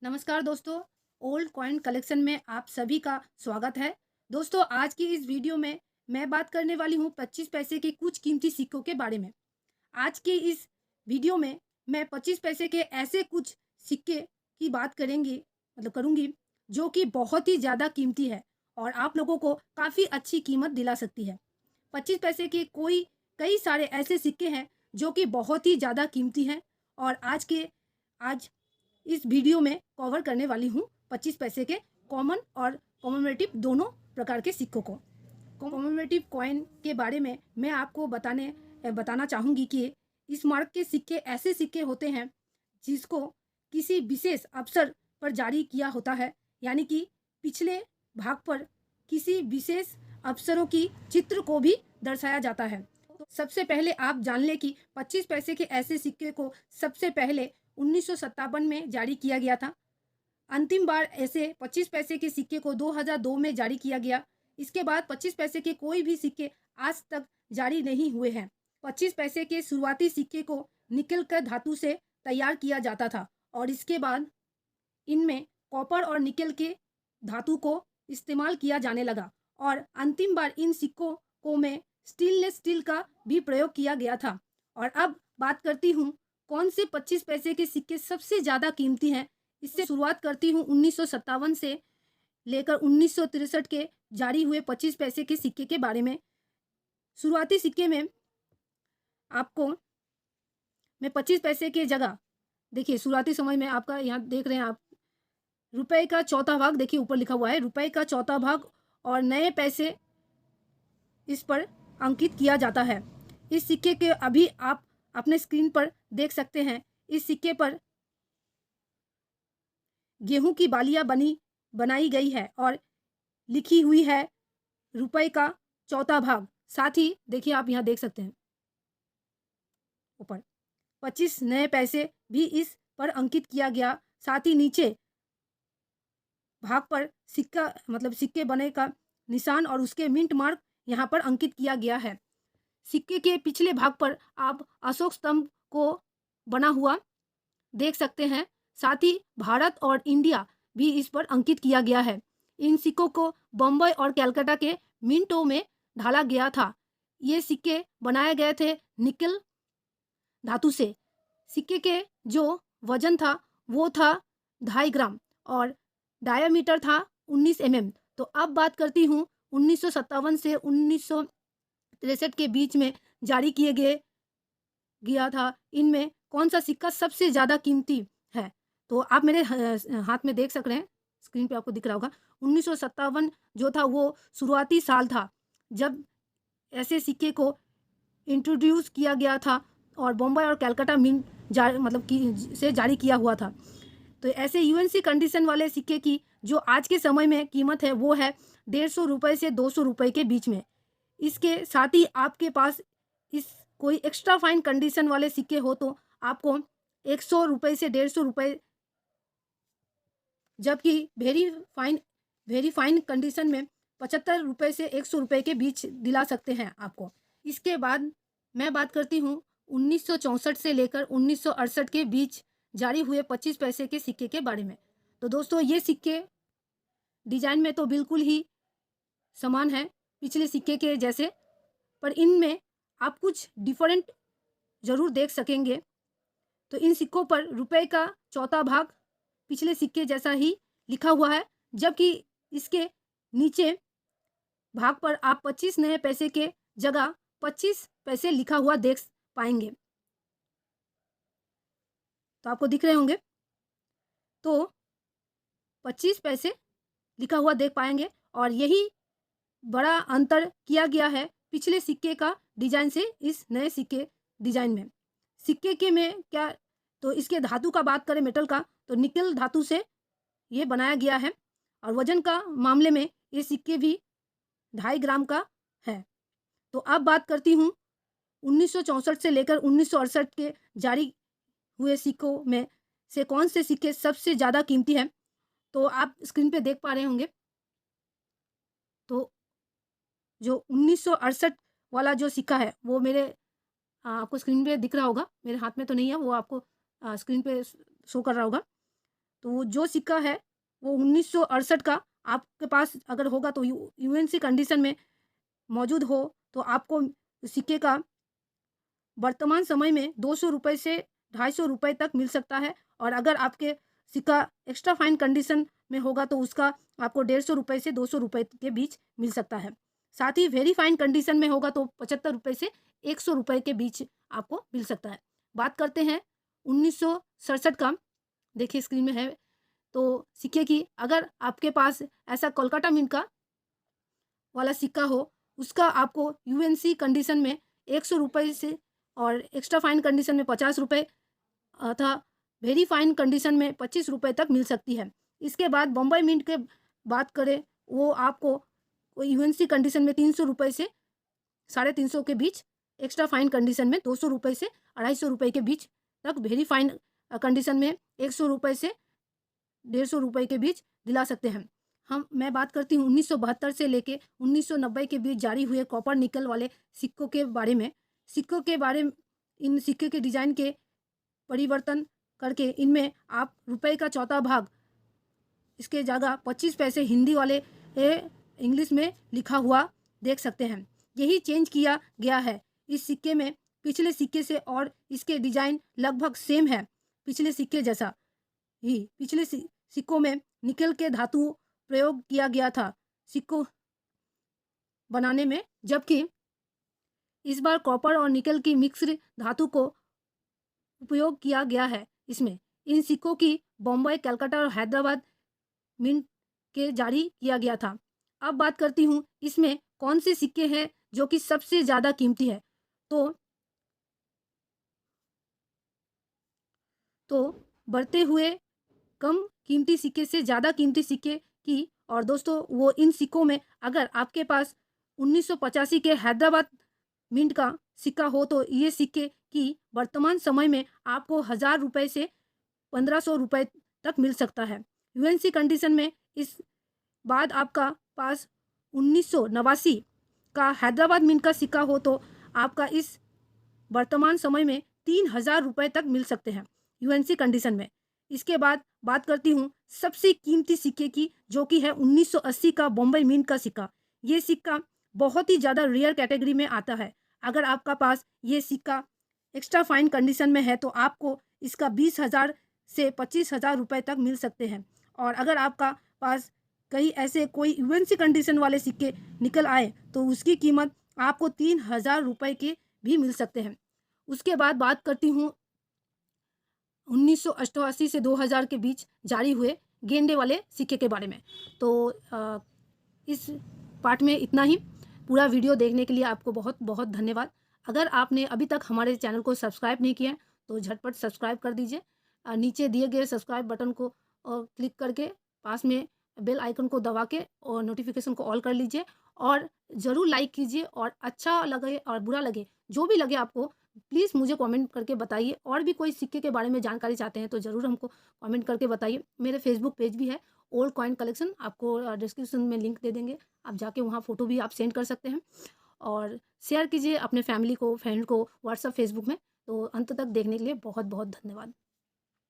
नमस्कार दोस्तों। Old coin collection में आप सभी का स्वागत है। दोस्तों, आज की इस वीडियो में मैं बात करने वाली हूँ 25 पैसे के कुछ कीमती सिक्कों के बारे में। आज की इस वीडियो में मैं 25 पैसे के ऐसे कुछ सिक्के की बात करेंगी करूँगी जो कि बहुत ही ज़्यादा कीमती है और आप लोगों को काफ़ी अच्छी कीमत दिला सकती है। 25 पैसे के कई सारे ऐसे सिक्के हैं जो कि बहुत ही ज़्यादा कीमती हैं और आज इस वीडियो में कवर करने वाली हूँ 25 पैसे के कॉमन और कॉमेमोरेटिव दोनों प्रकार के सिक्कों को। कॉमेमोरेटिव कॉइन के बारे में मैं आपको बताना चाहूँगी कि इस मार्क के सिक्के ऐसे सिक्के होते हैं जिसको किसी विशेष अवसर पर जारी किया होता है, यानी कि पिछले भाग पर किसी विशेष अवसरों की चित्र को भी दर्शाया जाता है। तो सबसे पहले आप जान लें कि 25 पैसे के ऐसे सिक्के को सबसे पहले 1957 में जारी किया गया था। अंतिम बार ऐसे 25 पैसे के सिक्के को 2002 में जारी किया गया। इसके बाद 25 पैसे के कोई भी सिक्के आज तक जारी नहीं हुए हैं। 25 पैसे के शुरुआती सिक्के को निकल कर धातु से तैयार किया जाता था और इसके बाद इनमें कॉपर और निकल के धातु को इस्तेमाल किया जाने लगा और अंतिम बार इन सिक्कों को में स्टेनलेस स्टील का भी प्रयोग किया गया था। और अब बात करती हूँ कौन से 25 पैसे के सिक्के सबसे ज़्यादा कीमती हैं। इससे शुरुआत करती हूँ 1957 से लेकर 1963 के जारी हुए 25 पैसे के सिक्के के बारे में। शुरुआती सिक्के में आपको मैं 25 पैसे के जगह, देखिए शुरुआती समय में आपका यहाँ देख रहे हैं आप, रुपए का चौथा भाग, देखिए ऊपर लिखा हुआ है रुपए का चौथा भाग और नए पैसे इस पर अंकित किया जाता है। इस सिक्के के अभी आप अपने स्क्रीन पर देख सकते हैं। इस सिक्के पर गेहूं की बालियां बनाई गई है और लिखी हुई है रुपए का चौथा भाग। साथ ही देखिए आप यहाँ देख सकते हैं ऊपर 25 नए पैसे भी इस पर अंकित किया गया। साथ ही नीचे भाग पर सिक्के बने का निशान और उसके मिंट मार्क यहाँ पर अंकित किया गया है। सिक्के के पिछले भाग पर आप अशोक स्तंभ को बना हुआ देख सकते हैं। साथ ही भारत और इंडिया भी इस पर अंकित किया गया है। इन सिक्कों को बम्बई और कलकत्ता के मिंटों में ढाला गया था। ये सिक्के बनाए गए थे निकल धातु से। सिक्के के जो वजन था वो था 2.5 ग्राम और डायामीटर था 19 तो अब बात करती हूँ 1957 से 1963 के बीच में जारी किए गए गया था। इनमें कौन सा सिक्का सबसे ज़्यादा कीमती है? तो आप मेरे हाथ में देख सक रहे हैं, स्क्रीन पे आपको दिख रहा होगा। 1957 जो था वो शुरुआती साल था जब ऐसे सिक्के को इंट्रोड्यूस किया गया था और बॉम्बे और कलकत्ता मिंट से जारी किया हुआ था। तो ऐसे यूएनसी कंडीशन वाले सिक्के की जो आज के समय में कीमत है वो है 150 रुपये से 200 रुपये के बीच में। इसके साथ ही आपके पास इस कोई एक्स्ट्रा फाइन कंडीशन वाले सिक्के हो तो आपको 100 रुपये से 150 रुपये, जबकि वेरी फाइन कंडीशन में 75 रुपये से 100 रुपये के बीच दिला सकते हैं आपको। इसके बाद मैं बात करती हूँ 1964 से लेकर 1968 के बीच जारी हुए 25 पैसे के सिक्के के बारे में। तो दोस्तों, ये सिक्के डिजाइन में तो बिल्कुल ही समान है पिछले सिक्के के जैसे, पर इनमें आप कुछ डिफरेंट ज़रूर देख सकेंगे। तो इन सिक्कों पर रुपए का चौथा भाग पिछले सिक्के जैसा ही लिखा हुआ है, जबकि इसके नीचे भाग पर आप 25 नए पैसे के जगह 25 पैसे लिखा हुआ देख पाएंगे। तो आपको दिख रहे होंगे। तो 25 पैसे लिखा हुआ देख पाएंगे और यही बड़ा अंतर किया गया है पिछले सिक्के का डिजाइन से इस नए सिक्के डिजाइन में। सिक्के के में क्या, तो इसके धातु का बात करें मेटल का, तो निकल धातु से ये बनाया गया है और वजन का मामले में ये सिक्के भी 2.5 ग्राम का है। तो अब बात करती हूँ 1964 से लेकर 1968 के जारी हुए सिक्कों में से कौन से सिक्के सबसे ज़्यादा कीमती हैं। तो आप स्क्रीन पे देख पा रहे होंगे। तो जो 1968 वाला जो सिक्का है वो आपको स्क्रीन पे दिख रहा होगा। मेरे हाथ में तो नहीं है, वो आपको स्क्रीन पे शो कर रहा होगा। तो वो जो सिक्का है वो 1968 का आपके पास अगर होगा तो यूएनसी कंडीशन में मौजूद हो तो आपको सिक्के का वर्तमान समय में 200 रुपए से 250 रुपए तक मिल सकता है। और अगर आपके सिक्का एक्स्ट्रा फाइन कंडीशन में होगा तो उसका आपको 150 रुपए से 200 रुपए के बीच मिल सकता है। साथ ही वेरी फाइन कंडीशन में होगा तो 75 रुपए से 100 रुपए के बीच आपको मिल सकता है। बात करते हैं 1967 का, देखिए स्क्रीन में है तो सिक्के की, अगर आपके पास ऐसा कोलकाता मिंट का वाला सिक्का हो, उसका आपको यूएनसी कंडीशन में 100 रुपए से और एक्स्ट्रा फाइन कंडीशन में 50 रुपए तथा वेरी फाइन कंडीशन में 25 रुपए तक मिल सकती है। इसके बाद बम्बई मिंट के बात करें, वो आपको यूएनसी कंडीशन में 300 रुपए से 350 के बीच, एक्स्ट्रा फाइन कंडीशन में 200 रुपए से 250 रुपए के बीच तक, वेरी फाइन कंडीशन में 100 रुपए से 150 रुपए के बीच दिला सकते हैं। मैं बात करती हूँ 1972 से लेके 1990 के बीच जारी हुए कॉपर निकल वाले सिक्कों के बारे में। सिक्कों के बारे में, इन सिक्के के डिज़ाइन के परिवर्तन करके इनमें आप रुपए का चौथा भाग इसके जगह 25 पैसे हिंदी वाले इंग्लिश में लिखा हुआ देख सकते हैं। यही चेंज किया गया है इस सिक्के में पिछले सिक्के से, और इसके डिज़ाइन लगभग सेम है पिछले सिक्के जैसा ही। पिछले सिक्कों में निकल के धातु प्रयोग किया गया था सिक्कों बनाने में, जबकि इस बार कॉपर और निकल की मिक्स्ड धातु को उपयोग किया गया है इसमें। इन सिक्कों की बॉम्बे, कलकत्ता और हैदराबाद मिंट के जारी किया गया था। अब बात करती हूँ इसमें कौन से सिक्के हैं जो कि सबसे ज़्यादा कीमती है। तो बढ़ते हुए कम कीमती सिक्के से ज़्यादा कीमती सिक्के की, और दोस्तों वो इन सिक्कों में अगर आपके पास 1985 के हैदराबाद मिंट का सिक्का हो तो ये सिक्के की वर्तमान समय में आपको 1000 रुपए से 1500 रुपए तक मिल सकता है। यूएनसी कंडीशन में इस बाद आपका पास 1989 का हैदराबाद मिंट का सिक्का हो तो आपका इस वर्तमान समय में 3000 रुपए तक मिल सकते हैं यूएनसी कंडीशन में। इसके बाद बात करती हूँ सबसे कीमती सिक्के की, जो कि है 1980 का बॉम्बे मिंट का सिक्का। ये सिक्का बहुत ही ज़्यादा रेयर कैटेगरी में आता है। अगर आपका पास ये सिक्का एक्स्ट्रा फाइन कंडीशन में है तो आपको इसका 20,000 से 25,000 रुपए तक मिल सकते हैं। और अगर आपका पास कहीं ऐसे कोई यूएनसी कंडीशन वाले सिक्के निकल आए तो उसकी कीमत आपको 3,000 रुपए के भी मिल सकते हैं। उसके बाद बात करती हूँ 1988 से 2000 के बीच जारी हुए गेंदे वाले सिक्के के बारे में। तो इस पार्ट में इतना ही। पूरा वीडियो देखने के लिए आपको बहुत बहुत धन्यवाद। अगर आपने अभी तक हमारे चैनल को सब्सक्राइब नहीं किया है तो झटपट सब्सक्राइब कर दीजिए। नीचे दिए गए सब्सक्राइब बटन को क्लिक करके पास में बेल आइकन को दबा के और नोटिफिकेशन को ऑल कर लीजिए, और ज़रूर लाइक कीजिए। और अच्छा लगे और बुरा लगे, जो भी लगे आपको, प्लीज़ मुझे कमेंट करके बताइए। और भी कोई सिक्के के बारे में जानकारी चाहते हैं तो ज़रूर हमको कमेंट करके बताइए। मेरे फेसबुक पेज भी है ओल्ड कॉइन कलेक्शन, आपको डिस्क्रिप्शन में लिंक दे देंगे, आप जाके वहाँ फ़ोटो भी आप सेंड कर सकते हैं। और शेयर कीजिए अपने फैमिली को, फ्रेंड को व्हाट्सएप, फेसबुक में। तो अंत तक देखने के लिए बहुत बहुत धन्यवाद।